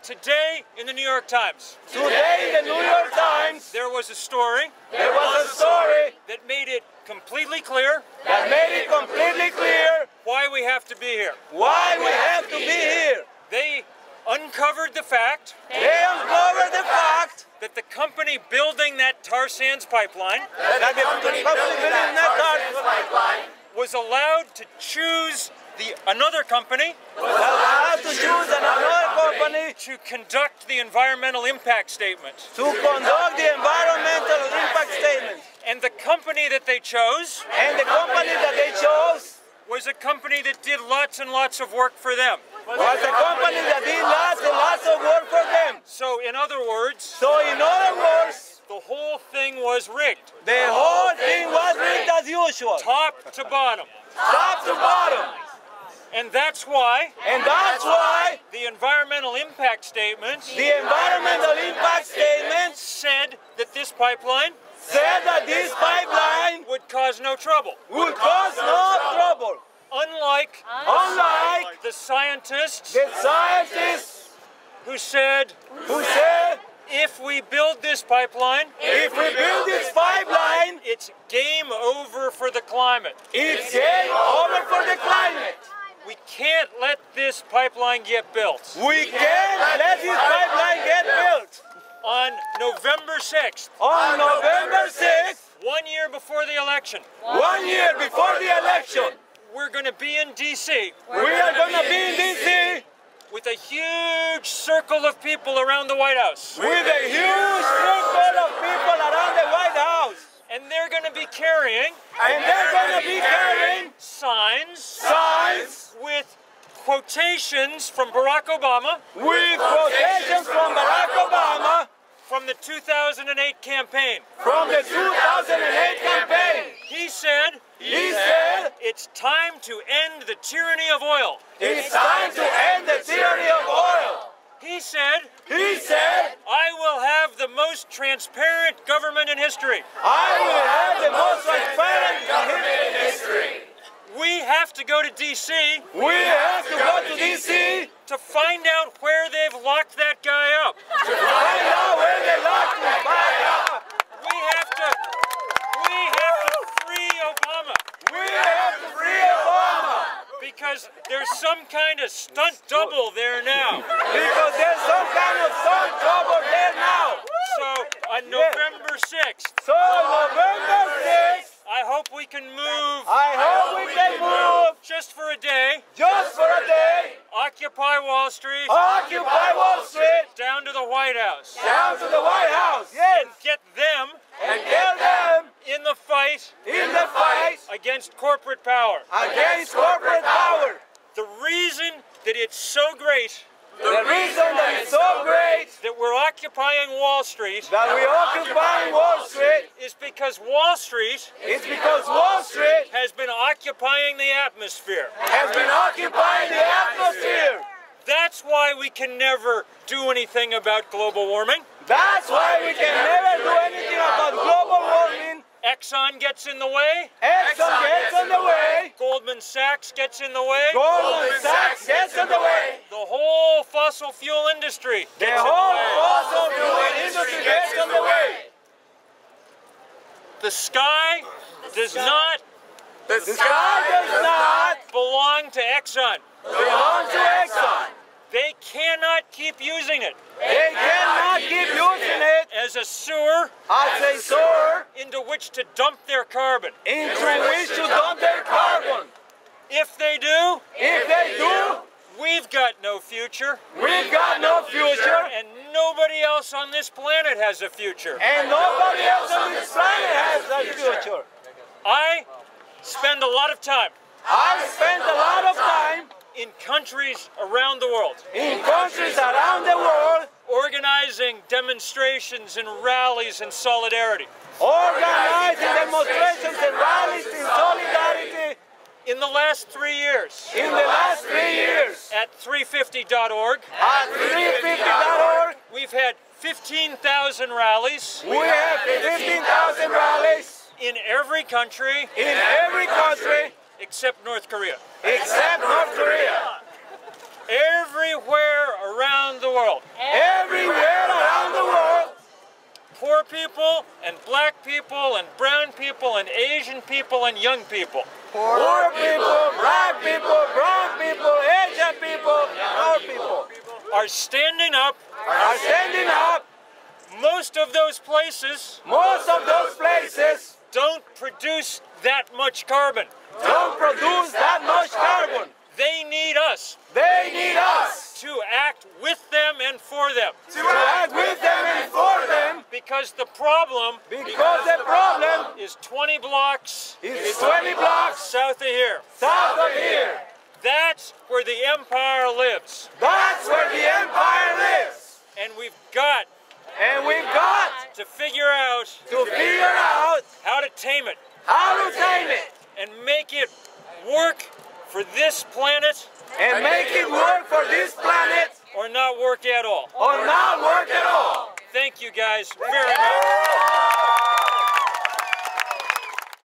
Today in the New York Times. Today in the New York Times. There was a story. There was a story. That made it completely clear. That made it completely clear. Why we have to be here. Why we have to be here. They uncovered the fact. They uncovered the fact. That the company building that tar sands pipeline. That the company building that tar sands pipeline. Was allowed to choose another company. To conduct the environmental impact statement. To conduct the environmental impact statement. And the company that they chose. And the company that they chose. Was a company that did lots and lots of work for them. Was a company that did lots and lots of work for them. So in other words. The whole thing was rigged. The whole thing was rigged as usual. Top to bottom. Top to bottom. And that's why. And that's why. The environmental impact statement. The environmental impact statement. Said that this pipeline. Said that this pipeline. Would cause no trouble. Would cause no trouble. Unlike the scientists. The scientists. Who said. If we build this pipeline. If we build this pipeline. It's game over for the climate. It's game over for the climate. We can't let this pipeline get built. We can't let this pipeline get built. On November 6th. On November 6th. 1 year before the election. 1 year before the election. We're going to be in D.C. We are going to be in D.C. With a huge circle of people around the White House. With a huge circle of people around the White House. And they're going to be carrying. Signs. With quotations from Barack Obama. From the 2008 campaign. He said. It's time to end the tyranny of oil. It's time to end the tyranny of oil. He said. I will have the most transparent government in history. I will have the most transparent government in history. We have to go to D.C. We have to go to D.C. to find out where they've locked that guy up. To find out where they locked that guy up. We have to free Obama. We have to free Obama. Because there's some kind of stunt double there now. Because there's some kind of stunt double there now. So on November 6th. I hope we can move. Just for a day. Occupy Wall Street. Down to the White House. Yes. And get them. In the fight. Against corporate power. The reason that it's so great. That we're occupying Wall Street. Is because Wall Street. Has been occupying the atmosphere. That's why we can never do anything about global warming. That's why we can never do anything about global warming. Exxon gets in the way. Goldman Sachs gets in the way. The whole fossil fuel industry gets in the way. The sky does not belong to Exxon. They cannot keep using it. As a sewer. Into which to dump their carbon. If they do. We've got no future. And nobody else on this planet has a future. I spend a lot of time. In countries around the world. Organizing demonstrations and rallies in solidarity. In the last 3 years. At 350.org. We've had 15,000 rallies. In every country. Except North Korea. Everywhere around the the world. Everywhere around the world. Poor people and black people and brown people and Asian people and young people. Poor people, black people, brown people, Asian people, old people are standing up. Most of those places don't produce that much carbon. They need us. To act with them and for them. Because the problem is 20 blocks south of here. That's where the empire lives. And we've got to figure out how to tame it. And make it work for this planet. Or not work at all. Thank you guys very much.